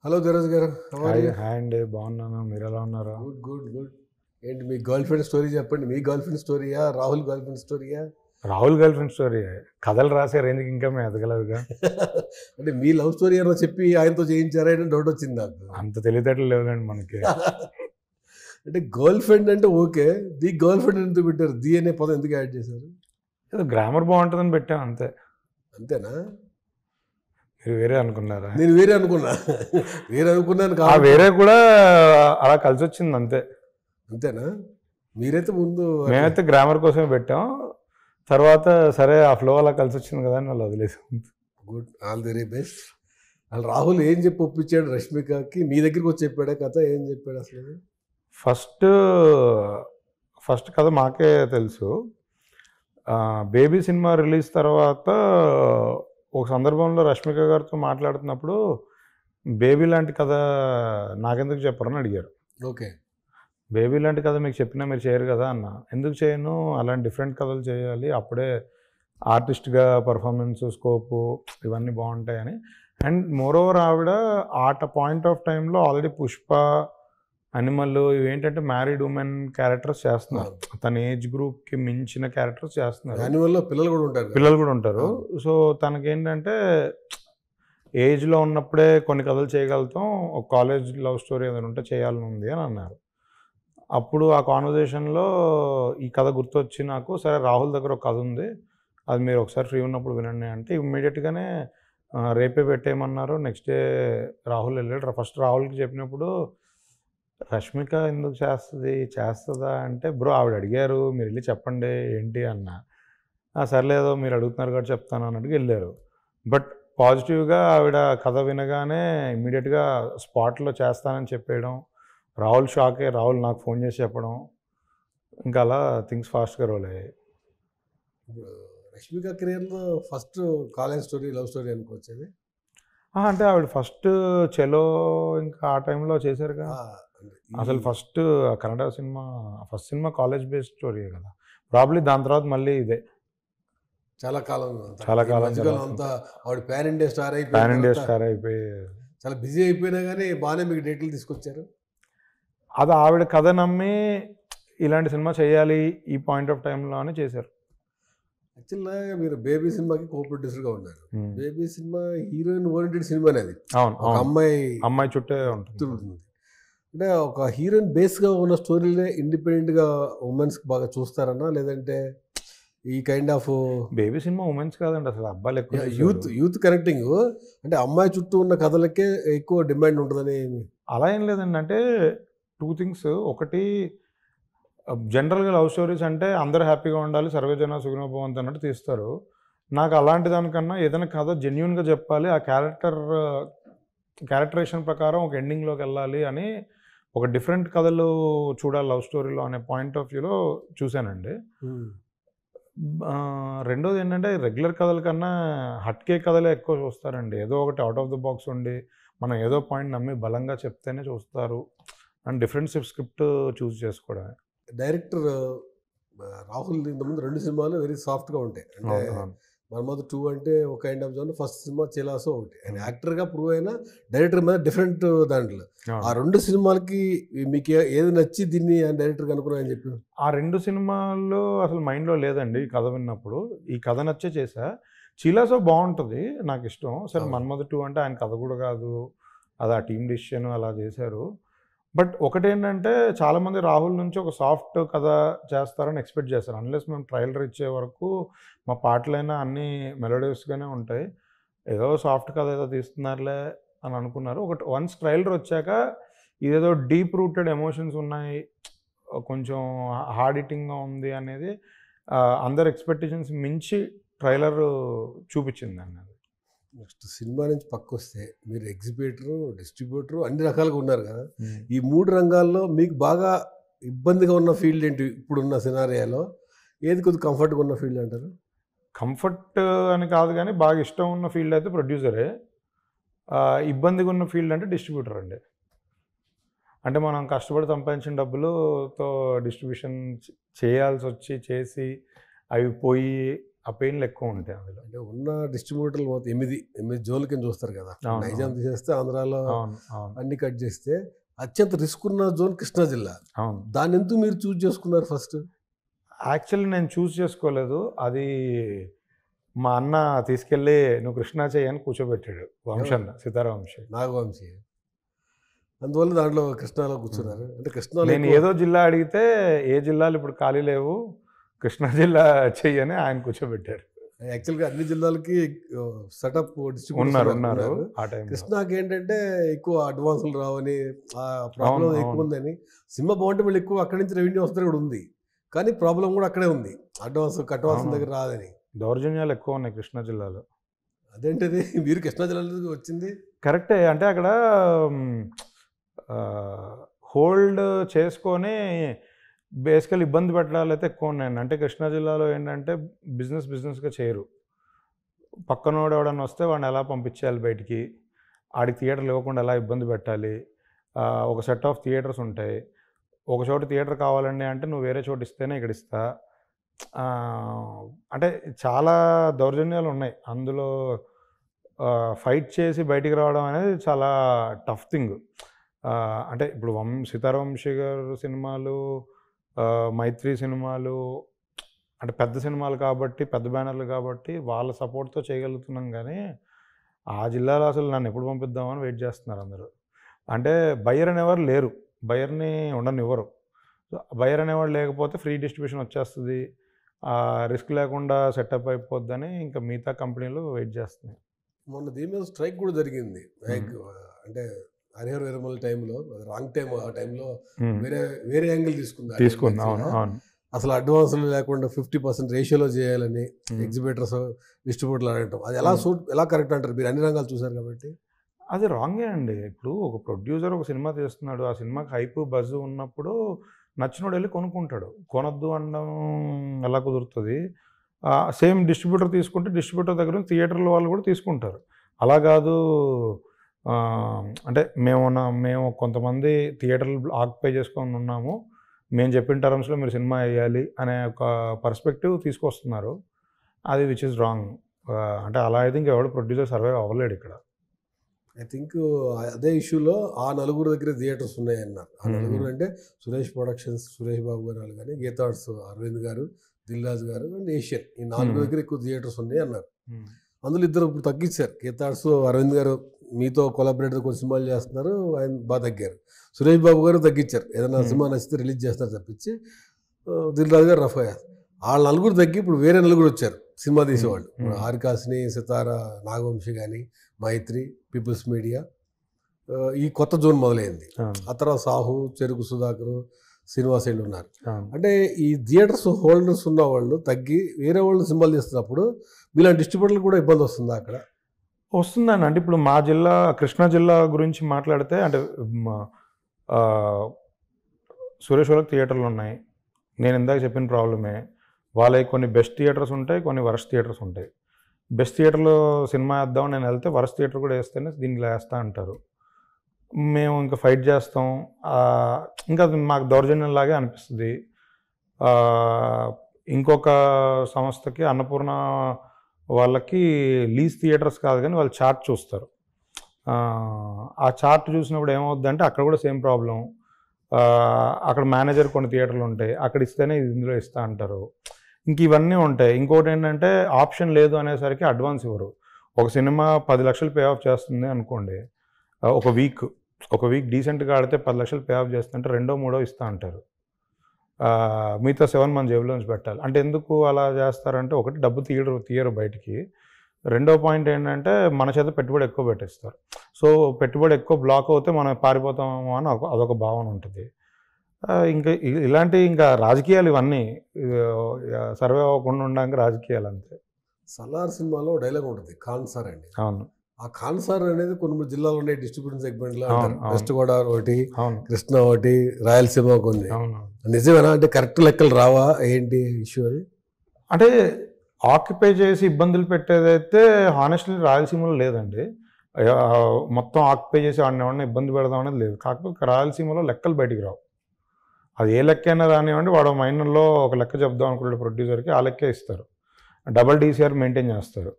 Hello Dheeraj garu, how are hi you? Hi అండి, బాగున్నాను. మీరు ఎలా ఉన్నారు? Good good good. ఏంటి మీ గర్ల్ ఫ్రెండ్ స్టోరీ చెప్పండి. మీ గర్ల్ ఫ్రెండ్ స్టోరీయా, రాహుల్ గర్ల్ ఫ్రెండ్ స్టోరీయా? Rahul girlfriend story. కథలు రాసే రేంజ్కి ఇంకా మేము ఎదగలేదుగా. అంటే మీ లవ్ స్టోరీ ఏమో చెప్పి ఆయనతో చేయించారా అని డౌట్ వచ్చింది నాకు. అంత తెలివితేటలు లేవులేండి మనకి. అంటే గర్ల్ ఫ్రెండ్ అంటే ఓకే, ది గర్ల్ ఫ్రెండ్ ఎందుకు పెట్టారు? ది అనే పదం ఎందుకు యాడ్ చేశారు? ఏదో గ్రామర్ బాగుంటుందని పెట్టాం అంతే. అంతేనా? మీరు వేరే అనుకున్నారా? నేను వేరే అనుకున్నా. వేరే అనుకున్నాను ఆ కాదు. వేరే కూడా అలా కలిసి వచ్చింది అంతే. అంతేనా? మీరైతే ముందు మేమైతే గ్రామర్ కోసమే పెట్టాం. తర్వాత సరే ఆ ఫ్లో అలా కలిసి వచ్చింది కదా అని వాళ్ళు వదిలేసాం. Good, all the very best. అసలు రాహుల్ ఏం చెప్పి ఒప్పించాడు రష్మికకి? మీ దగ్గరికి వచ్చి చెప్పాడా కథ? ఏం చెప్పాడు అసలు? ఫస్ట్ ఫస్ట్ కథ మాకే తెలుసు. బేబీ సినిమా రిలీజ్ తర్వాత ఒక సందర్భంలో రష్మిక గారితో మాట్లాడుతున్నప్పుడు బేబీ లాంటి కథ నాకెందుకు చెప్పరని అడిగారు. ఓకే. బేబీ లాంటి కథ మీకు చెప్పినా మీరు చేయరు కదా అన్న. ఎందుకు చేయను, అలాంటి డిఫరెంట్ కథలు చేయాలి, అప్పుడే ఆర్టిస్ట్గా పర్ఫార్మెన్స్ స్కోపు ఇవన్నీ బాగుంటాయని. అండ్ మోరోవర్ ఆవిడ పాయింట్ ఆఫ్ టైంలో ఆల్రెడీ పుష్ప, అనిమల్ ఇవేంటంటే మ్యారీడ్ ఉమెన్ క్యారెక్టర్స్ చేస్తున్నారు. తన ఏజ్ గ్రూప్కి మించిన క్యారెక్టర్స్ చేస్తున్నారు. యాన్యువల్లో పిల్లలు కూడా ఉంటారు. పిల్లలు కూడా ఉంటారు. సో తనకేంటంటే ఏజ్లో ఉన్నప్పుడే కొన్ని కథలు చేయగలుగుతాం, ఒక కాలేజ్ లవ్ స్టోరీ ఏదైనా ఉంటే చేయాలని ఉంది అని అన్నారు. అప్పుడు ఆ కాన్వర్జేషన్లో ఈ కథ గుర్తొచ్చి నాకు, సరే రాహుల్ దగ్గర ఒక కథ ఉంది, అది మీరు ఒకసారి ఫ్రీ ఉన్నప్పుడు వినండి అంటే ఇమ్మీడియట్గానే రేపే పెట్టేయమన్నారు. నెక్స్ట్ డే రాహుల్ వెళ్ళాడు. ఫస్ట్ రాహుల్కి చెప్పినప్పుడు రష్మిక ఎందుకు చేస్తుందా అంటే, బ్రో ఆవిడ అడిగారు మీరు వెళ్ళి చెప్పండి ఏంటి అన్న. సర్లేదో మీరు అడుగుతున్నారు కాబట్టి చెప్తాను అన్నట్టుగా వెళ్ళారు. బట్ పాజిటివ్గా ఆవిడ కథ వినగానే ఇమ్మీడియట్గా స్పాట్లో చేస్తానని చెప్పేయడం, రాహుల్ షాకే, రాహుల్ నాకు ఫోన్ చేసి చెప్పడం, ఇంకా అలా థింగ్స్ ఫాస్ట్గా రోల్ అయ్యాయి. రష్మిక కెరియర్లో first college story, love story అనుకోవచ్చు అది. అంటే ఆవిడ ఫస్ట్ చెలో ఇంకా ఆ టైంలో చేశారుగా. అసలు first Kannada cinema, first cinema college based story కదా. ప్రాబ్లీ దాని తర్వాత మళ్ళీ ఇదే చాలా కాలం అంతా ఆవిడ పాన్ ఇండియా స్టార్ అయిపోయి చాలా బిజీ అయిపోయినా కానీ బాగానే మీకు డేట్లు తీసుకొచ్చారు. అది ఆవిడ కథ నమ్మి ఇలాంటి సినిమా చేయాలి ఈ పాయింట్ ఆఫ్ టైంలో అని చేశారు. యాక్చువల్గా మీరు బేబీ సినిమాకి కో ప్రొడ్యూసర్గా ఉన్నారు. బేబీ సినిమా హీరోయిన్ ఓరియంటెడ్ సినిమానే అది. అవును, అమ్మాయి చుట్టే ఉంటుంది. అంటే ఒక హీరోయిన్ బేస్గా ఉన్న స్టోరీలే ఇండిపెండెంట్గా ఉమెన్స్కి బాగా చూస్తారన్నా, లేదంటే ఈ kind of baby cinema women's కాదండి, అసలు అబ్బాయిలు ఎక్కువ యూత్ కనెక్టింగ్, అంటే అమ్మాయి చుట్టూ ఉన్న కథలకే ఎక్కువ డిమాండ్ ఉంటుందని? అలా ఏం లేదండి. అంటే 2 థింగ్స్. ఒకటి, జనరల్గా లవ్ స్టోరీస్ అంటే అందరూ హ్యాపీగా ఉండాలి, సర్వేజన సుఖినో భవంతు అన్నట్టు తీస్తారు. నాకు అలాంటి దానికన్నా ఏదైనా కథ జెన్యున్గా చెప్పాలి, ఆ క్యారెక్టరేషన్ ప్రకారం ఒక ఎండింగ్లోకి వెళ్ళాలి అని, ఒక డిఫరెంట్ కథలు చూడాలి లవ్ స్టోరీలో అనే పాయింట్ ఆఫ్ వ్యూలో చూశానండి. రెండోది ఏంటంటే రెగ్యులర్ కథల కన్నా హట్కే కథలే ఎక్కువ చూస్తారండి. ఏదో ఒకటి అవుట్ ఆఫ్ ద బాక్స్ ఉండి మనం ఏదో పాయింట్ నమ్మి బలంగా చెప్తేనే చూస్తారు అండ్ డిఫరెంట్ స్క్రిప్ట్ చూస్ చేసుకోవడమే. డైరెక్టర్ రాహుల్ ఇంతకుముందు 2 సినిమాలు వెరీ సాఫ్ట్గా ఉంటాయి. అంటే మన్మధ 2 అంటే ఒక kind of zone, first cinema చెలాసో ఒకటి. ఆయన యాక్టర్గా ప్రూవ్ అయినా డైరెక్టర్ మీద డిఫరెంట్ దాంట్లో. ఆ 2 సినిమాలకి మీకు ఏది నచ్చి దీన్ని డైరెక్టర్గా అనుకున్నా అని చెప్పి? ఆ 2 సినిమాల్లో అసలు మైండ్లో లేదండి ఈ కథ విన్నప్పుడు. ఈ కథ నచ్చే చేశా. చిలాసో బాగుంటుంది, నాకు ఇష్టం. సరే మన్మధ 2 అంటే ఆయన కథ కూడా కాదు, అది ఆ టీమ్ డిసిషన్ అలా చేశారు. బట్ ఒకటేంటంటే చాలామంది రాహుల్ నుంచి ఒక సాఫ్ట్ కథ చేస్తారని ఎక్స్పెక్ట్ చేస్తారు. అన్లెస్ మేము ట్రైలర్ ఇచ్చే వరకు మా పాటలైనా అన్నీ మెలోడియస్గానే ఉంటాయి, ఏదో సాఫ్ట్ కథ ఏదో తీస్తున్నారులే అని అనుకున్నారు. వన్స్ ట్రైలర్ వచ్చాక ఇదేదో డీప్ రూటెడ్ ఎమోషన్స్ ఉన్నాయి, కొంచెం హార్డ్ హిట్టింగ్గా ఉంది అనేది అందరు ఎక్స్పెక్టేషన్స్ మించి ట్రైలర్ చూపించింది అన్నది. నెక్స్ట్ సినిమా నుంచి పక్క వస్తే మీరు ఎగ్జిబిటరు, డిస్ట్రిబ్యూటరు అన్ని రకాలుగా ఉన్నారు కదా. ఈ 3 రంగాల్లో మీకు బాగా ఇబ్బందిగా ఉన్న ఫీల్డ్ ఏంటి? ఇప్పుడున్న సినారియాలో ఏది కొద్దిగా కంఫర్ట్గా ఉన్న ఫీల్డ్ అంటారు? కంఫర్ట్ అని కాదు కానీ బాగా ఇష్టం ఉన్న ఫీల్డ్ అయితే ప్రొడ్యూసరే. ఇబ్బందిగా ఉన్న ఫీల్డ్ అంటే డిస్ట్రిబ్యూటర్ అండి. అంటే మనం కష్టపడి సంపాదించిన డబ్బులతో డిస్ట్రిబ్యూషన్ చేయాల్సి వచ్చి చేసి అవి పోయి ఆ పెయిన్లు ఎక్కువ ఉంటాయి అందులో. అంటే ఉన్న డిస్ట్రిబ్యూటర్లు మొత్తం 8 జోన్ల కింద చూస్తారు కదా. అవును, నైజాం తీసేస్తే ఆంధ్రాలో అవును, అవును, అన్ని కట్ చేస్తే అత్యంత రిస్క్ ఉన్న జోన్ కృష్ణా జిల్లా. అవును. దాన్ని ఎందుకు మీరు చూస్ చేసుకున్నారు ఫస్ట్? యాక్చువల్లీ నేను చూస్ చేసుకోలేదు. అది మా అన్న తీసుకెళ్ళి నువ్వు కృష్ణా చెయ్యి అని కూర్చోబెట్టాడు. వంశన్న, సితారా వంశీ. నాగవంశీ. అందువల్ల దాంట్లో కృష్ణాలో కూర్చున్నారు. అంటే కృష్ణాలో నేను ఏదో జిల్లా అడిగితే ఏ జిల్లాలు ఇప్పుడు ఖాళీ లేవు, కృష్ణా జిల్లా చెయ్యి అని ఆయన కూర్చోబెట్టారు. యాక్చువల్గా అన్ని జిల్లాలకి సెటప్ ఉన్నారు డిస్ట్రిబ్యూటర్ ఆ టైం. కృష్ణాకి ఏంటంటే ఎక్కువ అడ్వాన్సులు రావని, ఆ ప్రాబ్లం ఎక్కువ ఉందని. సినిమా బాగుంటే మళ్ళీ ఎక్కువ అక్కడి నుంచి రెవెన్యూ వస్తుంది కూడా ఉంది, కానీ ప్రాబ్లం కూడా అక్కడే ఉంది, అడ్వాన్స్ కట్టవలసిన దగ్గర రాదని. దౌర్జన్యాలు ఎక్కువ ఉన్నాయి కృష్ణా జిల్లాలో. అదేంటిది మీరు కృష్ణా జిల్లాలో వచ్చింది? కరెక్టే. అంటే అక్కడ హోల్డ్ చేసుకొని బేసికల్ ఇబ్బంది పెట్టడాలు అయితే ఎక్కువ ఉన్నాయండి. అంటే కృష్ణా జిల్లాలో ఏంటంటే బిజినెస్గా చేయరు. పక్కనోడు ఎవడన్నా వస్తే వాడిని ఎలా పంపించేయాలి బయటికి, ఆడికి థియేటర్లు ఇవ్వకుండా ఎలా ఇబ్బంది పెట్టాలి. ఒక సెట్ ఆఫ్ థియేటర్స్ ఉంటాయి. ఒక చోట థియేటర్ కావాలండి అంటే నువ్వు వేరే చోటు ఇస్తేనే ఇక్కడ ఇస్తా. అంటే చాలా దౌర్జన్యాలు ఉన్నాయి అందులో. ఫైట్ చేసి బయటికి రావడం అనేది చాలా టఫ్ థింగ్. అంటే ఇప్పుడు సితారా వంశీ గారు సినిమాలు, మైత్రి సినిమాలు అంటే పెద్ద సినిమాలు కాబట్టి, పెద్ద బ్యానర్లు కాబట్టి వాళ్ళ సపోర్ట్తో చేయగలుగుతున్నాం. కానీ ఆ జిల్లాలో అసలు నన్ను ఎప్పుడు పంపిద్దామని వెయిట్ చేస్తున్నారు అందరూ. అంటే బయ్యర్ అనేవారు లేరు, బయ్యర్ని ఉండనివ్వరు. బయ్యర్ అనేవాడు లేకపోతే ఫ్రీ డిస్ట్రిబ్యూషన్ వచ్చేస్తుంది, రిస్క్ లేకుండా సెటప్ అయిపోద్దని ఇంకా మిగతా కంపెనీలు వెయిట్ చేస్తున్నాయి. మొన్న దీని మీద స్ట్రైక్ కూడా జరిగింది. అంటే హరిహర వీరమల టైంలో, రాంగ్ టైం, ఆ టైంలో వేరే యాంగిల్ తీసుకుంది. అసలు అడ్వాన్సులు లేకుండా 50% రేషియోలో చేయాలని ఎగ్జిబిటర్స్, డిస్ట్రిబ్యూటర్లు అనడం, అది ఎలా కరెక్ట్ అంటారు? మీరు అన్ని రంగాలు చూసారు కాబట్టి. అది రాంగే అండి. ఇప్పుడు ఒక ప్రొడ్యూసర్ ఒక సినిమా తీస్తున్నాడు, ఆ సినిమాకి హైప్ బజ్ ఉన్నప్పుడు నచ్చినోడు వెళ్ళి కొనుక్కుంటాడు. కొనొద్దు అనడం ఎలా కుదురుతుంది? సేమ్ డిస్ట్రిబ్యూటర్ తీసుకుంటే డిస్ట్రిబ్యూటర్ దగ్గర థియేటర్ల వాళ్ళు కూడా తీసుకుంటారు. అలా కాదు, అంటే మేము కొంతమంది థియేటర్లు ఆక్యుపై చేసుకొని ఉన్నాము, మేము చెప్పిన టర్మ్స్లో మీరు సినిమా వేయాలి అనే ఒక పర్స్పెక్టివ్ తీసుకొస్తున్నారు. అది విచ్ ఇస్ రాంగ్. అంటే అలా అయితే ఇంకెవడు ప్రొడ్యూసర్ సర్వైవ్ అవ్వలేడు ఇక్కడ. ఐ థింక్ అదే ఇష్యూలో ఆ నలుగురు దగ్గర థియేటర్స్ ఉన్నాయన్నారు. ఆ నలుగురు అంటే సురేష్ ప్రొడక్షన్స్, సురేష్ బాబు గారు కానీ, గీతార్ట్స్ అరవింద్ గారు, దిల్ రాజు గారు అండ్ ఏషియన్, ఈ 4 దగ్గర ఎక్కువ థియేటర్స్ ఉన్నాయి అన్నారు. అందులో 2 ఇప్పుడు తగ్గించారు. గీతార్ట్స్ అరవింద్ గారు మీతో కొలాబరేటర్ కొన్ని సినిమాలు చేస్తున్నారు, ఆయన బాగా తగ్గారు. సురేష్ బాబు గారు తగ్గించారు, ఏదైనా సినిమా నచ్చితే రిలీజ్ చేస్తారు తప్పించి. దిల్ రాజు గారు రఫ్ అయ్యారు. వాళ్ళ నలుగురు తగ్గి ఇప్పుడు వేరే నలుగురు వచ్చారు సినిమా తీసేవాళ్ళు. హారికాస్ని, సితారా, నాగవంశీ కానీ, మైత్రి, పీపుల్స్ మీడియా, ఈ కొత్త జోన్ మొదలైంది. ఆ తర్వాత సాహు, చెరుకు సుధాకర్, శ్రీనివాసైళ్ళు ఉన్నారు. అంటే ఈ థియేటర్స్ హోల్డర్స్ ఉన్న వాళ్ళు తగ్గి వేరే వాళ్ళు సినిమాలు తీస్తున్నప్పుడు మీలాంటి డిస్ట్రిబ్యూటర్లు కూడా ఇబ్బంది వస్తుందా అక్కడ? వస్తుందండి. అంటే ఇప్పుడు మా జిల్లా, కృష్ణా జిల్లా గురించి మాట్లాడితే, అంటే సురేష్ వాళ్ళకి థియేటర్లు ఉన్నాయి. నేను ఇందాక చెప్పిన ప్రాబ్లమే. వాళ్ళకి కొన్ని బెస్ట్ థియేటర్స్ ఉంటాయి, కొన్ని వరస్ట్ థియేటర్స్ ఉంటాయి. బెస్ట్ థియేటర్లో సినిమా వేద్దామని నేను వెళ్తే వరస్ట్ థియేటర్ కూడా వేస్తేనే దీనికి వేస్తా అంటారు. మేము ఇంకా ఫైట్ చేస్తాం. ఇంకా మాకు దౌర్జన్యంలాగే అనిపిస్తుంది. ఇంకొక సంస్థకి, అన్నపూర్ణ వాళ్ళకి లీజ్ థియేటర్స్ కాదు కానీ వాళ్ళు చార్ట్ చూస్తారు. ఆ చార్ట్ చూసినప్పుడు ఏమవుద్దంటే అక్కడ కూడా సేమ్ ప్రాబ్లం. అక్కడ మేనేజర్ కొన్ని థియేటర్లు ఉంటాయి, అక్కడ ఇస్తేనే ఇందులో ఇస్తా అంటారు. ఇంక ఇవన్నీ ఉంటాయి. ఇంకోటి ఏంటంటే ఆప్షన్ లేదు అనేసరికి అడ్వాన్స్ ఇవ్వరు. ఒక సినిమా 10 లక్షలు పే ఆఫ్ చేస్తుంది అనుకోండి, ఒక వీక్ డీసెంట్గా ఆడితే 10 లక్షలు పే ఆఫ్ చేస్తుంటే 2ో 3ో ఇస్తా అంటారు. మిగతా 7 మన జేబులోంచి పెట్టాలి. అంటే ఎందుకు అలా చేస్తారంటే, ఒకటి డబ్బు తీయరు బయటికి. రెండో పాయింట్ ఏంటంటే మన చేత పెట్టుబడి ఎక్కువ పెట్టేస్తారు. సో పెట్టుబడి ఎక్కువ బ్లాక్ అవుతే మనం పారిపోతామో అని అదొక భావన ఉంటుంది. ఇంకా ఇలాంటి ఇంకా రాజకీయాలు ఇవన్నీ సర్వే అవ్వకుండా ఉండడానికి రాజకీయాలు అంతే. సలార్ సినిమాలో డైలాగ్ ఉంటుంది, ఖాన్ సార్ అండి. అవును. ఆ ఖాన్ సార్ అనేది కొన్ని జిల్లాలో ఉండే డిస్ట్రిబ్యూషన్ సెగ్మెంట్లో, వెస్ట్ గోదావరి ఒకటి, కృష్ణా ఒకటి, రాయలసీమ కొన్ని. నిజమేనా? అంటే కరెక్ట్ లెక్కలు రావా? ఏంటి ఇష్యూ అది? అంటే ఆక్యుపై చేసి ఇబ్బందులు పెట్టేదైతే హానెస్ట్లీ రాయలసీమలో లేదండి. మొత్తం ఆక్యుపై చేసి వాడిని ఇబ్బంది పెడదాం అనేది లేదు. కాకపోతే రాయలసీమలో లెక్కలు బయటికి రావు. అది ఏ లెక్క అయినా రానివ్వండి, వాడు మైనర్లో ఒక లెక్క చెప్దాం అనుకుంటే ప్రొడ్యూసర్కి ఆ లెక్కే ఇస్తారు. డబల్ డీసీఆర్ మెయింటైన్ చేస్తారు.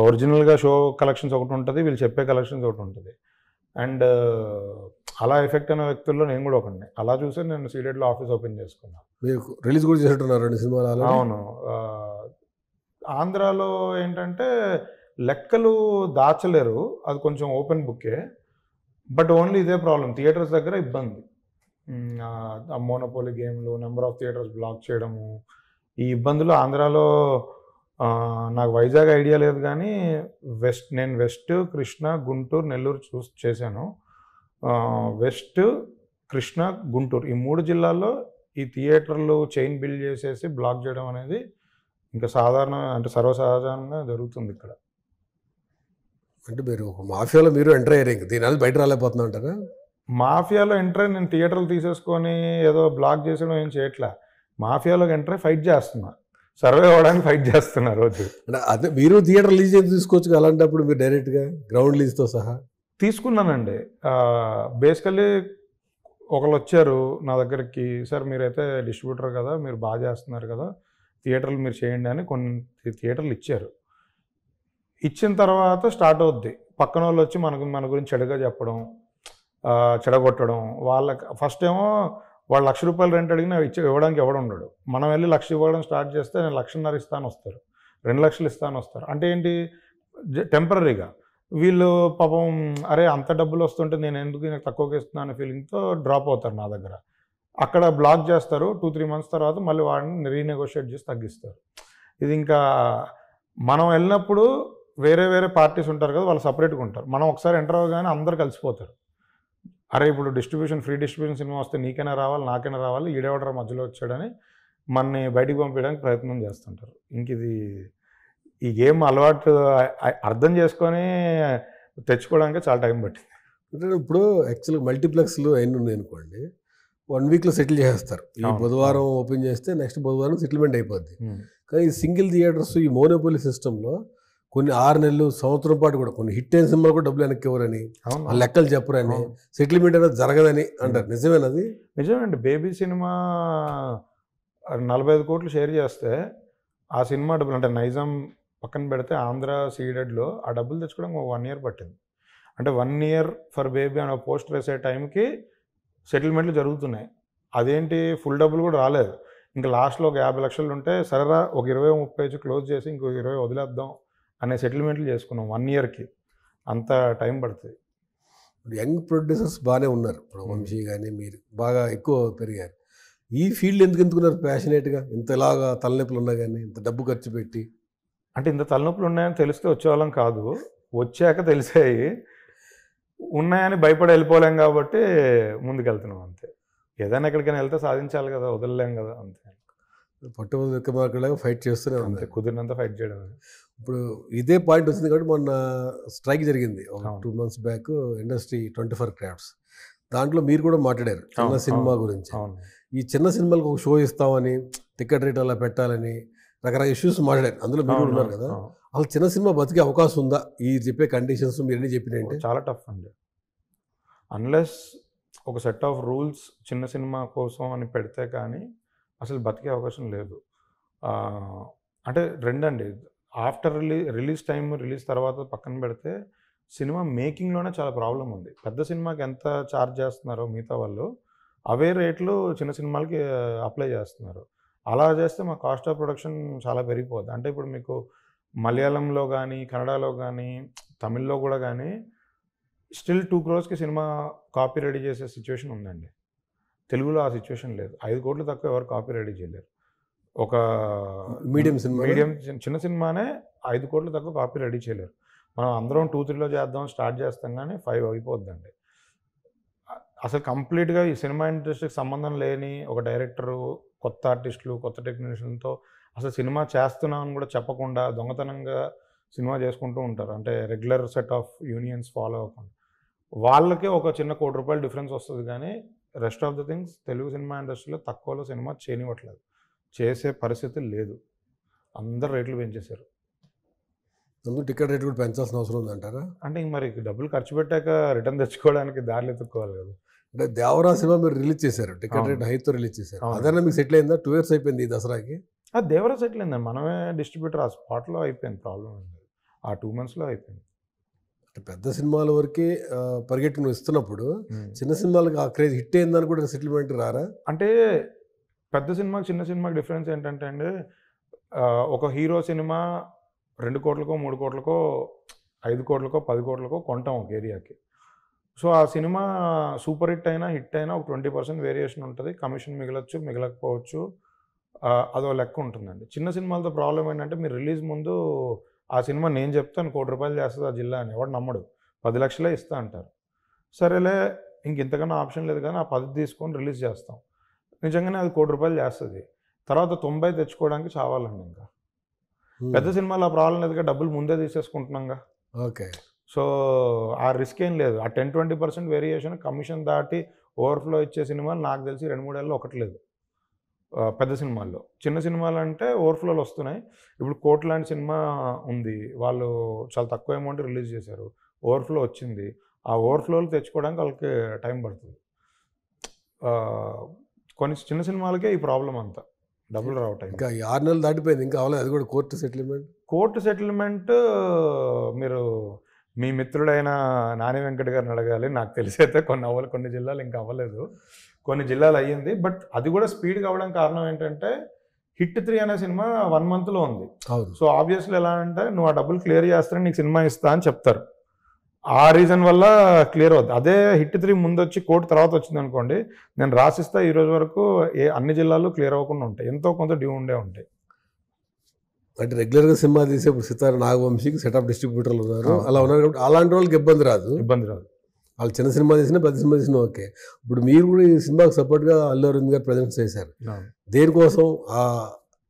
ఒరిజినల్గా షో కలెక్షన్స్ ఒకటి ఉంటుంది, వీళ్ళు చెప్పే కలెక్షన్స్ ఒకటి ఉంటుంది. అండ్ అలా ఎఫెక్ట్ అయిన వ్యక్తుల్లో నేను కూడా ఒకటి. అలా చూసి నేను సీడెడ్లో ఆఫీస్ ఓపెన్ చేసుకున్నాను. మీరు రిలీజ్ కూడా చేసినట్టున్నారు 2 సినిమాలు already? అవును. ఆంధ్రాలో ఏంటంటే లెక్కలు దాచలేరు, అది కొంచెం ఓపెన్ బుక్కే. బట్ ఓన్లీ ఇదే ప్రాబ్లం, థియేటర్స్ దగ్గర ఇబ్బంది. మోనోపోలీ గేమ్లు, నెంబర్ ఆఫ్ థియేటర్స్ బ్లాక్ చేయడము, ఈ ఇబ్బందులు ఆంధ్రాలో. నాకు వైజాగ్ ఐడియా లేదు కానీ నేను వెస్ట్, కృష్ణా, గుంటూరు, నెల్లూరు చేశాను. వెస్ట్, కృష్ణా, గుంటూరు ఈ 3 జిల్లాల్లో ఈ థియేటర్లు చైన్ బిల్డ్ చేసేసి బ్లాక్ చేయడం అనేది ఇంకా సాధారణ, అంటే సర్వసాధారణంగా జరుగుతుంది ఇక్కడ. అంటే మీరు ఒక మాఫియాలో మీరు ఎంటర్ అయ్యారు, ఇంక దీని బయట రాలేకపోతున్నా అంటారా? మాఫియాలో ఎంటర్ అయ్యి నేను థియేటర్లు తీసేసుకొని ఏదో బ్లాక్ చేసడం ఏం చేయట్లా. మాఫియాలోకి ఎంటర్ అయ్యి ఫైట్ చేస్తున్నా, సర్వే అవ్వడానికి ఫైట్ చేస్తున్నా రోజు. అంటే అదే మీరు థియేటర్ లీజ్ తీసుకోవచ్చు, అలాంటప్పుడు మీరు డైరెక్ట్గా గ్రౌండ్ లీజ్తో సహా తీసుకున్నానండి. బేసికల్లీ ఒకళ్ళు వచ్చారు నా దగ్గరికి, సార్ మీరైతే డిస్ట్రిబ్యూటర్ కదా, మీరు బాగా చేస్తున్నారు కదా, థియేటర్లు మీరు చేయండి అని కొన్ని థియేటర్లు ఇచ్చారు. ఇచ్చిన తర్వాత స్టార్ట్ అవుద్ది పక్కన వాళ్ళు వచ్చి మన గురించి చెడుగా చెప్పడం, చెడగొట్టడం. వాళ్ళకి ఫస్ట్ ఏమో వాళ్ళు ₹1,00,000 రెంట్ అడిగినా ఇవ్వడానికి ఎవడు ఉండడు. మనం వెళ్ళి 1,00,000 ఇవ్వడం స్టార్ట్ చేస్తే నేను 1,50,000 ఇస్తాను వస్తారు, 2,00,000 ఇస్తాను వస్తారు. అంటే ఏంటి, టెంపరీగా. వీళ్ళు పాపం అరే అంత డబ్బులు వస్తుంటే నేను ఎందుకు నాకు తక్కువగా ఇస్తున్నాను అనే ఫీలింగ్తో డ్రాప్ అవుతారు నా దగ్గర. అక్కడ బ్లాక్ చేస్తారు. 2-3 months తర్వాత మళ్ళీ వాడిని రీనెగోషియేట్ చేసి తగ్గిస్తారు. ఇది ఇంకా మనం వెళ్ళినప్పుడు వేరే వేరే పార్టీస్ ఉంటారు కదా, వాళ్ళు సపరేట్గా ఉంటారు. మనం ఒకసారి ఎంటర్ అవ్వగానే అందరు కలిసిపోతారు. అరే ఇప్పుడు ఫ్రీ డిస్ట్రిబ్యూషన్ సినిమా వస్తే నీకైనా రావాలి, నాకైనా రావాలి, ఈడెవడరా మధ్యలో వచ్చాడని మనని బయటికి పంపించడానికి ప్రయత్నం చేస్తుంటారు. ఇంక ఈ గేమ్ అలవాటు అర్థం చేసుకొని తెచ్చుకోవడానికి చాలా టైం పట్టింది. అంటే ఇప్పుడు యాక్చువల్గా మల్టీప్లెక్స్లు ఎన్ని ఉన్నాయి అనుకోండి, 1 weekలో సెటిల్ చేస్తారు. ఈ బుధవారం ఓపెన్ చేస్తే నెక్స్ట్ బుధవారం సెటిల్మెంట్ అయిపోద్ది. కానీ ఈ సింగిల్ థియేటర్స్, ఈ మోనోపోలీ సిస్టంలో కొన్ని 6 నెలలు, సంవత్సరం పాటు కూడా కొన్ని హిట్ అయిన సినిమాలు కూడా డబ్బులు వెనక్కి ఇవ్వరని, ఆ లెక్కలు చెప్పరని, సెటిల్మెంట్ అనేది జరగదని అంటారు. నిజమేనది? నిజమేండి. బేబీ సినిమా 45 కోట్లు షేర్ చేస్తే ఆ సినిమా డబ్బులు, అంటే నైజాం పక్కన పెడితే ఆంధ్ర సీడెడ్లో ఆ డబ్బులు తెచ్చుకోవడానికి 1 year పట్టింది. అంటే 1 year ఫర్ బేబీ అనే పోస్టర్ వేసే టైంకి సెటిల్మెంట్లు జరుగుతున్నాయి. అదేంటి ఫుల్ డబ్బులు కూడా రాలేదు. ఇంకా లాస్ట్లో ఒక 50 లక్షలు ఉంటే సరేరా ఒక 20-30 క్లోజ్ చేసి ఇంకో 20 వదిలేద్దాం అనే సెటిల్మెంట్లు చేసుకున్నాం 1 yearకి. అంత టైం పడుతుంది. యంగ్ ప్రొడ్యూసర్స్ బాగానే ఉన్నారు. ఇప్పుడు వంశీ కానీ మీరు బాగా ఎక్కువ పెరిగారు. ఈ ఫీల్డ్ ఎందుకు ఎంచుకున్నారు ప్యాషనేట్గా? ఇంతలాగా తలనొప్పులు ఉన్నా కానీ ఇంత డబ్బు ఖర్చు పెట్టి. అంటే ఇంత తలనొప్పులు ఉన్నాయని తెలిస్తే వచ్చేవాళ్ళం కాదు, వచ్చాక తెలిసాయి. ఉన్నాయని భయపడి వెళ్ళిపోలేం కాబట్టి ముందుకెళ్తున్నాం అంతే. ఏదైనా ఎక్కడికైనా వెళ్తే సాధించాలి కదా, వదలలేం కదా, అంతే. పట్టుబడి విక్రమార్కులాగా ఫైట్ చేస్తూనే అంతే, కుదిరినంత ఫైట్ చేయడం. ఇప్పుడు ఇదే పాయింట్ వచ్చింది కాబట్టి మొన్న స్ట్రైక్ జరిగింది ఒక 2 months బ్యాక్, ఇండస్ట్రీ 24 క్రాఫ్ట్స్. దాంట్లో మీరు కూడా మాట్లాడారు చిన్న సినిమా గురించి. ఈ చిన్న సినిమాలకు ఒక షో ఇస్తామని, టికెట్ రేట్ అలా పెట్టాలని రకరకాల ఇష్యూస్ మాట్లాడారు. అందులో మీరు కూడా ఉన్నారు కదా. అసలు చిన్న సినిమా బతికే అవకాశం ఉందా? ఈ చెప్పే కండిషన్స్ మీరు ఎన్ని చెప్పినంటే చాలా టఫ్ అండి. అన్లెస్ ఒక సెట్ ఆఫ్ రూల్స్ చిన్న సినిమా కోసం అని పెడితే కానీ అసలు బతికే అవకాశం లేదు. అంటే రెండండి, ఆఫ్టర్ రిలీజ్ టైం, రిలీజ్ తర్వాత పక్కన పెడితే సినిమా మేకింగ్లోనే చాలా ప్రాబ్లం ఉంది. పెద్ద సినిమాకి ఎంత ఛార్జ్ చేస్తున్నారో మిగతా వాళ్ళు, అవే రేట్లు చిన్న సినిమాలకి అప్లై చేస్తున్నారు. అలా చేస్తే మా కాస్ట్ ఆఫ్ ప్రొడక్షన్ చాలా పెరిగిపోద్ది. అంటే ఇప్పుడు మీకు మలయాళంలో కానీ, కన్నడలో కానీ, తమిళ్లో కూడా కానీ still 2 crores cinema copy ready చేసే సిచ్యువేషన్ ఉందండి. తెలుగులో ఆ సిచ్యువేషన్ లేదు. 5 కోట్లు తక్కువ ఎవరు కాపీ రెడీ చేయలేరు. ఒక మీడియం చిన్న సినిమానే 5 కోట్లు తక్కువ కాపీ రెడీ చేయలేరు. మనం అందరం 2-3లో చేద్దాం స్టార్ట్ చేస్తాం కానీ 5 అయిపోద్దండి. అసలు కంప్లీట్గా ఈ సినిమా ఇండస్ట్రీకి సంబంధం లేని ఒక డైరెక్టరు, కొత్త ఆర్టిస్టులు, కొత్త టెక్నీషియన్తో అసలు సినిమా చేస్తున్నామని కూడా చెప్పకుండా దొంగతనంగా సినిమా చేసుకుంటూ ఉంటారు. అంటే regular set of unions follow అవ్వకుండా వాళ్ళకే ఒక చిన్న ₹1,00,00,000 డిఫరెన్స్ వస్తుంది. కానీ rest of the things Telugu cinema ఇండస్ట్రీలో తక్కువలో సినిమా చేయనివ్వట్లేదు, చేసే పరిస్థితి లేదు. అందరు రేట్లు పెంచేశారు. అందుకు టికెట్ రేట్ కూడా పెంచాల్సిన అవసరం ఉందంటారా? అంటే మరి డబ్బులు ఖర్చు పెట్టాక రిటర్న్ తెచ్చుకోవడానికి దారిలో ఎత్తుక్కోవాలి కదా. అంటే దేవరా సినిమా మీరు రిలీజ్ చేశారు, టికెట్ రేట్ హైతో రిలీజ్ చేశారు. అదైనా మీకు సెటిల్ అయిందా? 2 years అయిపోయింది ఈ దసరాకి. అది దేవరా సెటిల్ అయిందండి, మనమే డిస్ట్రిబ్యూటర్, ఆ స్పాట్లో అయిపోయింది ప్రాబ్లం, ఆ 2 monthsలో అయిపోయింది. పెద్ద సినిమాల వరకే పరిగెట్టుకుని ఇస్తున్నప్పుడు చిన్న సినిమాలకు ఆ క్రేజ్ హిట్ అయిందని కూడా సెటిల్మెంట్ రారా? అంటే పెద్ద సినిమాకి చిన్న సినిమాకి డిఫరెన్స్ ఏంటంటే అండి, ఒక హీరో సినిమా 2 కోట్లకో 3 కోట్లకో 5 కోట్లకో 10 కోట్లకో కొంటాం ఒక ఏరియాకి. సో ఆ సినిమా సూపర్ హిట్ అయినా ఒక 20% వేరియేషన్ ఉంటుంది, కమిషన్ మిగలొచ్చు మిగలకపోవచ్చు, అదో లెక్క ఉంటుందండి. చిన్న సినిమాలతో ప్రాబ్లం ఏంటంటే మీరు రిలీజ్ ముందు ఆ సినిమా నేను చెప్తాను ₹1 కోటి చేస్తుంది ఆ జిల్లా అని, ఎవడు నమ్మడు, 10 లక్షలే ఇస్తా అంటారు. సరేలే ఇంతకన్నా ఆప్షన్ లేదు కానీ ఆ 10 తీసుకొని రిలీజ్ చేస్తాం, నిజంగానే అది ₹1 కోటి చేస్తుంది. తర్వాత 90 తెచ్చుకోవడానికి చావాలండి. ఇంకా పెద్ద సినిమాలో ఆ ప్రాబ్లం లేదుగా, డబ్బులు ముందే తీసేసుకుంటున్నాంగా. ఓకే. సో ఆ రిస్క్ ఏం లేదు. ఆ 10-20% వేరియేషన్ కమిషన్ దాటి ఓవర్ఫ్లో ఇచ్చే సినిమాలు నాకు తెలిసి 2-3 ఏళ్ళలో ఒకటి లేదు పెద్ద సినిమాల్లో. చిన్న సినిమాలు అంటే ఓవర్ఫ్లోలు వస్తున్నాయి. ఇప్పుడు 'కోట్' లాంటి సినిమా ఉంది, వాళ్ళు చాలా తక్కువ అమౌంట్ రిలీజ్ చేశారు, ఓవర్ఫ్లో వచ్చింది. ఆ ఓవర్ఫ్లోలు తెచ్చుకోవడానికి వాళ్ళకి టైం పడుతుంది. కొన్ని చిన్న సినిమాలకే ఈ ప్రాబ్లం అంతా, డబ్బులు రావటం. ఇంకా 6 నెలలు దాటిపోయింది, ఇంకా అవ్వలేదు, అది కూడా కోర్టు సెటిల్మెంట్. కోర్టు సెటిల్మెంట్ మీరు మీ మిత్రుడైన నాని వెంకట్ గారిని అడగాలి. నాకు తెలిసి అయితే కొన్ని జిల్లాలు ఇంకా అవ్వలేదు, కొన్ని జిల్లాలు అయ్యింది. బట్ అది కూడా స్పీడ్గా అవ్వడం కారణం ఏంటంటే హిట్ 3 అనే సినిమా 1 monthలో ఉంది. సో ఆబ్వియస్లీ ఎలా అంటే నువ్వు ఆ డబ్బులు క్లియర్ చేస్తానని నీకు సినిమా ఇస్తా అని చెప్తారు, ఆ రీజన్ వల్ల క్లియర్ అవుతుంది. అదే హిట్ 3 ముందు వచ్చి కోర్టు తర్వాత వచ్చింది అనుకోండి, నేను రాసిస్తా ఈ రోజు వరకు అన్ని జిల్లాల్లో క్లియర్ అవ్వకుండా ఉంటాయి, ఎంతో కొంత డ్యూ ఉండే ఉంటాయి. అంటే రెగ్యులర్గా సినిమా తీసే ఇప్పుడు సితార నాగవంశీకి సెటప్ డిస్ట్రిబ్యూటర్లు ఉన్నారు, అలా ఉన్నారు కాబట్టి అలాంటి వాళ్ళకి ఇబ్బంది రాదు. వాళ్ళు చిన్న సినిమా తీసినా పెద్ద సినిమా తీసినా ఓకే. ఇప్పుడు మీరు కూడా ఈ సినిమాకి సపోర్ట్గా అల్లు అరవింద్ గారు ప్రజెంట్ చేశారు, దేనికోసం?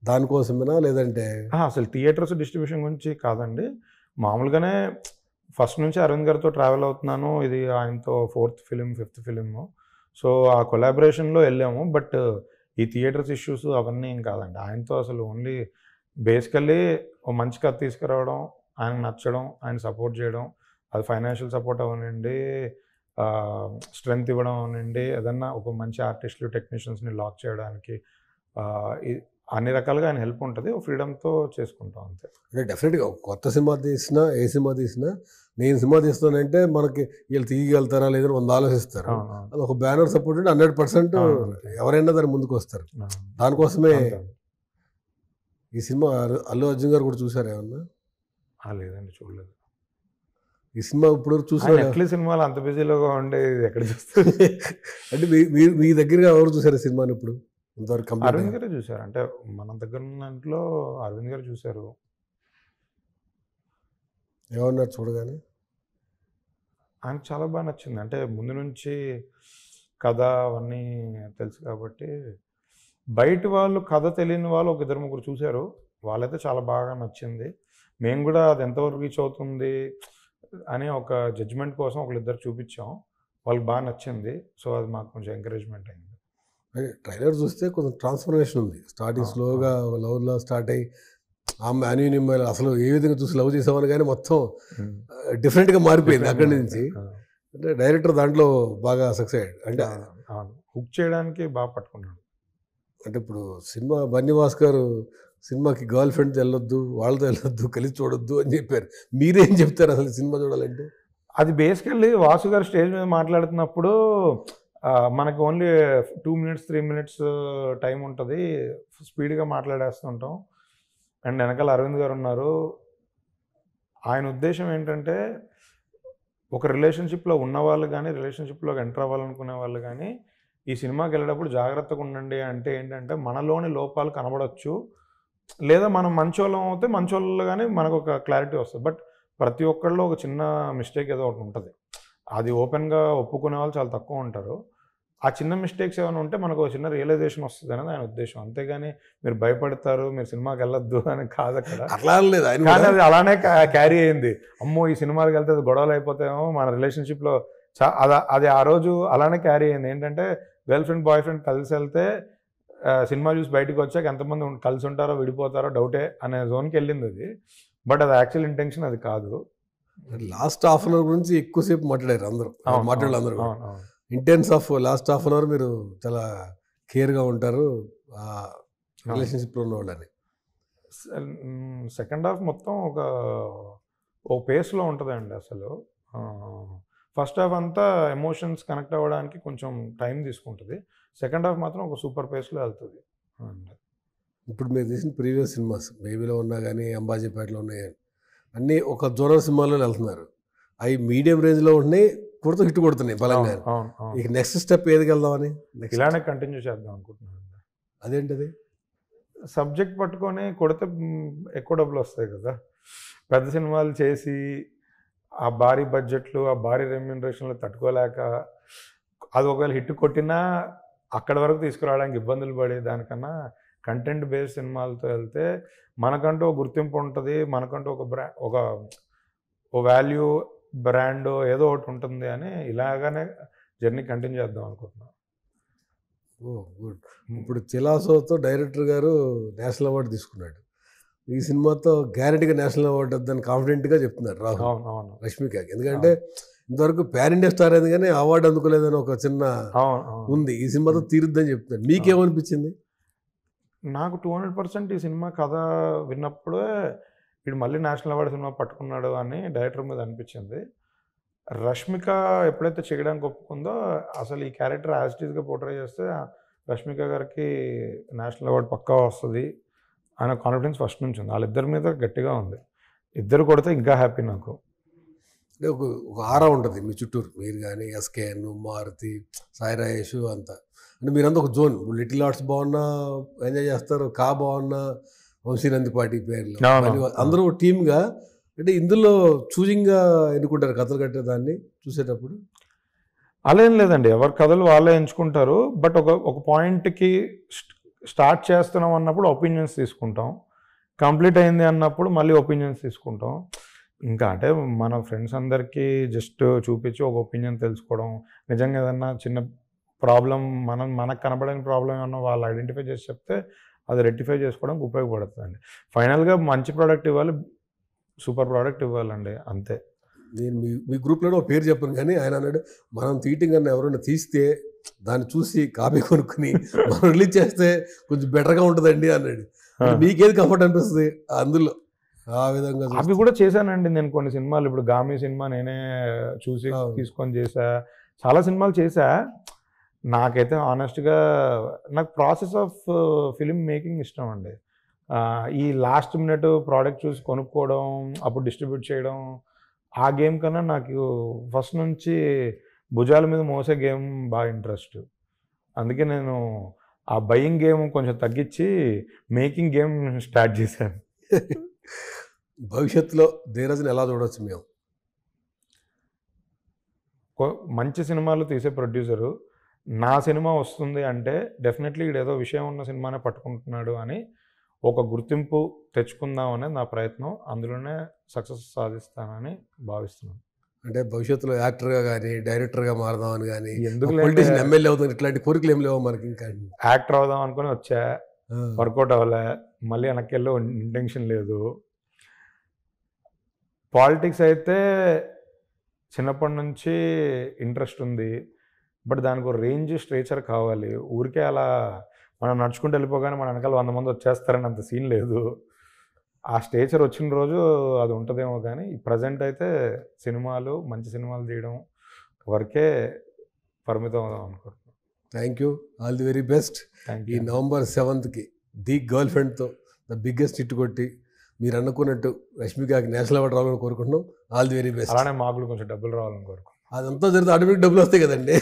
దానికోసమేనా లేదంటే? అసలు థియేటర్స్ డిస్ట్రిబ్యూషన్ గురించి కాదండి, మామూలుగానే ఫస్ట్ నుంచి అరవింద్ గారితో ట్రావెల్ అవుతున్నాను, ఇది ఆయనతో 4th film 5th film. So ఆ కొలాబరేషన్లో వెళ్ళాము. బట్ ఈ థియేటర్స్ ఇష్యూస్ అవన్నీ ఏం కాదండి, ఆయనతో అసలు ఓన్లీ బేసికల్లీ ఓ మంచి కథ తీసుకురావడం, ఆయనకు నచ్చడం, ఆయన సపోర్ట్ చేయడం, అది ఫైనాన్షియల్ సపోర్ట్ అవనండి, స్ట్రెంగ్త్ ఇవ్వడం అవనండి, ఏదన్నా ఒక మంచి ఆర్టిస్టులు టెక్నీషియన్స్ని లాక్ చేయడానికి, అన్ని రకాలుగా ఆయన హెల్ప్ ఉంటుంది, ఫ్రీడమ్తో చేసుకుంటాం అంతే. అంటే డెఫినెట్గా కొత్త సినిమా తీసినా ఏ సినిమా తీసినా నేను సినిమా తీస్తానంటే మనకి వీళ్ళు తీయగలుగుతారా లేదని 100 ఆలోచిస్తారు. అది ఒక బ్యానర్ సపోర్ట్ ఉంటే 100% ఎవరైనా దాని ముందుకు వస్తారు. దానికోసమే ఈ సినిమా అల్లు అర్జున్ గారు కూడా చూసారు ఏమన్నా? లేదండి, చూడలేదు. ఈ సినిమా ఇప్పుడు చూసారు? సినిమాలు అంత బిజీలోగా ఉండే ఎక్కడ చూస్తారు? అంటే మీ దగ్గరగా ఎవరు చూసారు సినిమాని ఇప్పుడు ఇంతవరకు? అరవింద్ గారే చూసారు, అంటే మన దగ్గర ఉన్న దాంట్లో అరవింద్ గారు చూసారు. ఏమన్నారు చూడగానే? ఆయనకు చాలా బాగా నచ్చింది, అంటే ముందు నుంచి కథ అవన్నీ తెలుసు కాబట్టి. బయట వాళ్ళు కథ తెలియని వాళ్ళు ఒక 2-3 చూశారు, వాళ్ళైతే చాలా బాగా నచ్చింది. మేము కూడా అది ఎంతవరకు రీచ్ అవుతుంది అని ఒక జడ్జిమెంట్ కోసం 1-2 చూపించాం, వాళ్ళకి బాగా నచ్చింది. సో అది మాకు కొంచెం ఎంకరేజ్మెంట్ అయింది. ట్రైలర్ చూస్తే కొంచెం ట్రాన్స్ఫర్మేషన్ ఉంది, స్టార్టింగ్ స్లోగా లవ్లో స్టార్ట్ అయ్యి ఆమె అన్యూన్యం అసలు ఏ విధంగా చూసి లవ్ చేసామని కానీ మొత్తం డిఫరెంట్గా మారిపోయింది అక్కడి నుంచి. అంటే డైరెక్టర్ దాంట్లో బాగా సక్సెస్ అయ్యాడు, అంటే హుక్ చేయడానికి బాగా పట్టుకున్నాడు. అంటే ఇప్పుడు సినిమా బన్నీవాస్ గారు సినిమాకి గర్ల్ ఫ్రెండ్తో వెళ్ళొద్దు, వాళ్ళతో వెళ్ళొద్దు, కలిసి చూడొద్దు అని చెప్పారు. మీరేం చెప్తారు అసలు సినిమా చూడాలంటే? అది బేసికల్లీ వాసు గారు స్టేజ్ మీద మాట్లాడుతున్నప్పుడు మనకు ఓన్లీ 2 minutes 3 minutes టైం ఉంటుంది, స్పీడ్గా మాట్లాడేస్తుంటాం. అండ్ వెనకాల అరవింద్ గారు ఉన్నారు. ఆయన ఉద్దేశం ఏంటంటే ఒక రిలేషన్షిప్లో ఉన్నవాళ్ళు కానీ, రిలేషన్షిప్లోకి ఎంటర్ అవ్వాలనుకునే వాళ్ళు కానీ ఈ సినిమాకి వెళ్ళేటప్పుడు జాగ్రత్తగా ఉండండి. అంటే ఏంటంటే మనలోని లోపాలు కనబడవచ్చు, లేదా మనం మంచోళ్ళం అవుతే మంచోళ్ళు కానీ మనకు ఒక క్లారిటీ వస్తుంది. బట్ ప్రతి ఒక్కళ్ళు ఒక చిన్న మిస్టేక్ ఏదో ఒకటి ఉంటుంది, అది ఓపెన్గా ఒప్పుకునే వాళ్ళు చాలా తక్కువ ఉంటారు. ఆ చిన్న మిస్టేక్స్ ఏమైనా ఉంటే మనకు ఒక చిన్న రియలైజేషన్ వస్తుంది అనేది ఆయన ఉద్దేశం. అంతేగాని మీరు భయపడతారు, మీరు సినిమాకి వెళ్ళొద్దు అని కాదు అక్కడ. కానీ అది అలానే క్యారీ అయింది. అమ్మో ఈ సినిమాకి వెళ్తే గొడవలు అయిపోతాయేమో మన రిలేషన్షిప్లో, అది ఆ రోజు అలానే క్యారీ అయింది. ఏంటంటే గర్ల్ ఫ్రెండ్ బాయ్ ఫ్రెండ్ కలిసి వెళ్తే సినిమా చూసి బయటకు వచ్చాక ఎంతమంది కలిసి ఉంటారో విడిపోతారో డౌటే అనే జోన్కి వెళ్ళింది అది. బట్ అది యాక్చువల్ ఇంటెన్షన్ అది కాదు. లాస్ట్ హాఫ్ అన్ అవర్ గురించి ఎక్కువసేపు మాట్లాడారు అందరూ, మాట్లాడారు. Intense of last half an hour మీరు చాలా కేర్గా ఉంటారు, రిలేషన్షిప్లో ఉన్న వాళ్ళని. సెకండ్ హాఫ్ మొత్తం ఒక పేస్లో ఉంటుందండి అసలు. ఫస్ట్ హాఫ్ అంతా ఎమోషన్స్ కనెక్ట్ అవ్వడానికి కొంచెం టైం తీసుకుంటుంది. సెకండ్ హాఫ్ మాత్రం ఒక సూపర్ పేస్లో వెళ్తుంది. ఇప్పుడు మీరు తీసిన ప్రీవియస్ సినిమాస్ బేబీలో ఉన్నా కానీ, అంబాజీపేటలో ఉన్నాయి, అన్నీ ఒక జోనర్ సినిమాలో వెళ్తున్నారు. అవి మీడియం రేంజ్లో ఉంటున్నాయి, హిట్ కొడుతున్నాయి బలంగా. ఇక నెక్స్ట్ స్టెప్ ఏదికి వెళ్దామని? ఇలానే కంటిన్యూ చేద్దాం అనుకుంటున్నాను. అదేంటిది? సబ్జెక్ట్ పట్టుకొని కొడితే ఎక్కువ డబ్బులు వస్తాయి కదా. పెద్ద సినిమాలు చేసి ఆ భారీ బడ్జెట్లు, ఆ భారీ రెమ్యూనరేషన్లు తట్టుకోలేక అది ఒకవేళ హిట్ కొట్టినా అక్కడి వరకు తీసుకురావడానికి ఇబ్బందులు పడే దానికన్నా కంటెంట్ బేస్డ్ సినిమాలతో వెళ్తే మనకంటూ ఒక గుర్తింపు ఉంటుంది, మనకంటూ ఒక వాల్యూ బ్రాండ్ ఏదో ఒకటి ఉంటుంది అని ఇలాగానే జర్నీ కంటిన్యూ చేద్దాం అనుకుంటున్నాను. ఓ గుడ్. ఇప్పుడు చిలాసోతో డైరెక్టర్ గారు నేషనల్ అవార్డు తీసుకున్నాడు. ఈ సినిమాతో గ్యారెంటీగా నేషనల్ అవార్డు వద్దని కాన్ఫిడెంట్గా చెప్తున్నారు రాహుల్ రష్మికకి. ఎందుకంటే ఇంతవరకు ప్యాన్ ఇండియా స్టార్ అయింది కానీ అవార్డు అందుకోలేదని ఒక చిన్న ఉంది. ఈ సినిమాతో తీరుద్దని చెప్తున్నారు. మీకేమనిపించింది? నాకు 200% ఈ సినిమా కథ విన్నప్పుడే వీడు మళ్ళీ నేషనల్ అవార్డు సినిమా పట్టుకున్నాడు అని డైరెక్టర్ మీద అనిపించింది. రష్మిక ఎప్పుడైతే చేయడానికి ఒప్పుకుందో అసలు ఈ క్యారెక్టర్ యాజ్ ఇట్ ఈస్గా పోర్ట్రే చేస్తే రష్మిక గారికి నేషనల్ అవార్డు పక్కా వస్తుంది అనే కాన్ఫిడెన్స్ ఫస్ట్ నుంచి ఉంది. వాళ్ళిద్దరి మీద గట్టిగా ఉంది. ఇద్దరు కొడితే ఇంకా హ్యాపీ నాకు. అంటే ఒక ఆరా ఉంటుంది మీ చుట్టూరు, మీరు కానీ ఎస్కేఎన్, మారుతి, సాయి రాయేష్ అంతా. అంటే మీరంతా ఒక జోన్. లిటిల్ ఆర్ట్స్ బాగున్నా ఎంజాయ్ చేస్తారు, కా బాగున్నా వంశీనందిపాటి పేర్లు, అందరూ టీమ్గా. అంటే ఇందులో చూజింగ్గా ఎన్నుకుంటారు కథలు కట్టేదాన్ని చూసేటప్పుడు? అలా ఏం లేదండి, ఎవరి కథలు వాళ్ళే ఎంచుకుంటారు. బట్ ఒక పాయింట్కి స్టార్ట్ చేస్తున్నాం అన్నప్పుడు ఒపీనియన్స్ తీసుకుంటాం, కంప్లీట్ అయింది అన్నప్పుడు మళ్ళీ ఒపీనియన్స్ తీసుకుంటాం. ఇంకా అంటే మన ఫ్రెండ్స్ అందరికీ జస్ట్ చూపించి ఒక ఒపీనియన్ తెలుసుకోవడం, నిజంగా ఏదన్నా చిన్న ప్రాబ్లం మనకు కనబడని ప్రాబ్లం ఏమన్నా వాళ్ళు ఐడెంటిఫై చేసి చెప్తే అది రెక్టిఫై చేసుకోవడానికి ఉపయోగపడుతుందండి. ఫైనల్గా మంచి ప్రోడక్ట్ ఇవ్వాలి, సూపర్ ప్రోడక్ట్ ఇవ్వాలండి, అంతే. నేను మీ గ్రూప్లోనే ఒక పేరు చెప్పాను కానీ ఆయన అన్నాడు, మనం తీయటం కన్నా ఎవరైనా తీస్తే దాన్ని చూసి కాపీ కొనుక్కుని మనం రిలీజ్ చేస్తే కొంచెం బెటర్గా ఉంటుందండి అన్నాడు. మీకేది కంఫర్ట్ అనిపిస్తుంది అందులో? ఆ విధంగా అవి కూడా చేశానండి నేను కొన్ని సినిమాలు. ఇప్పుడు గామి సినిమా నేనే చూసి తీసుకొని చేశా, చాలా సినిమాలు చేశా. నాకైతే ఆనెస్ట్గా నాకు ప్రాసెస్ ఆఫ్ ఫిలిం మేకింగ్ ఇష్టం అండి. ఈ లాస్ట్ మినిట్ ప్రోడక్ట్ చూసి కొనుక్కోవడం, అప్పుడు డిస్ట్రిబ్యూట్ చేయడం, ఆ గేమ్ కన్నా నాకు ఫస్ట్ నుంచి భుజాల మీద మోసే గేమ్ బాగా ఇంట్రెస్ట్. అందుకే నేను ఆ బయింగ్ గేమ్ కొంచెం తగ్గించి మేకింగ్ గేమ్ స్టార్ట్ చేశాను. భవిష్యత్తులో ధీరజ్ని ఎలా చూడవచ్చు మేము? మంచి సినిమాలు తీసే ప్రొడ్యూసరు. నా సినిమా వస్తుంది అంటే డెఫినెట్లీ ఏదో విషయం ఉన్న సినిమానే పట్టుకుంటున్నాడు అని ఒక గుర్తింపు తెచ్చుకుందాం అనేది నా ప్రయత్నం. అందులోనే సక్సెస్ సాధిస్తానని భావిస్తున్నాను. అంటే భవిష్యత్తులో యాక్టర్గా కానీ డైరెక్టర్గా మారదామని కానీ, ఎందుకు ఎమ్మెల్యే అవుతుంది, ఇట్లాంటి కోరికలు ఏం లేవు మనకి? ఇంకా యాక్టర్ అవుదాం అనుకుని వచ్చా, వర్కౌట్ అవ్వలే, మళ్ళీ వెనక్కి వెళ్ళే ఇంటెన్షన్ లేదు. పాలిటిక్స్ అయితే చిన్నప్పటి నుంచి ఇంట్రెస్ట్ ఉంది, బట్ దానికి ఒక రేంజ్ స్ట్రేచర్ కావాలి. ఊరికే అలా మనం నడుచుకుంటూ వెళ్ళిపోగానే మన వెనకాల 100 మంది వచ్చేస్తారని అంత సీన్ లేదు. ఆ స్టేచర్ వచ్చిన రోజు అది ఉంటుందేమో కానీ ప్రజెంట్ అయితే సినిమాలు, మంచి సినిమాలు తీయడం వరకే పరిమితం అవుదాం అనుకుంటున్నాను. Thank you, all the very best. ఈ November 7th ది గర్ల్ ఫ్రెండ్తో ద బిగ్గెస్ట్ హిట్ కొట్టి మీరు అనుకున్నట్టు రష్మికకి నేషనల్ అవార్డు రావాలని కోరుకుంటున్నాం. All the very best. అలానే మాకు కొంచెం డబ్బులు రావాలని కోరుకుంటున్నాం. అదంతా జరిగితే ఆటోమేటిక్ డబ్బులు వస్తాయి కదండి.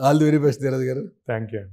All the very best Dheeraj garu. Thank you.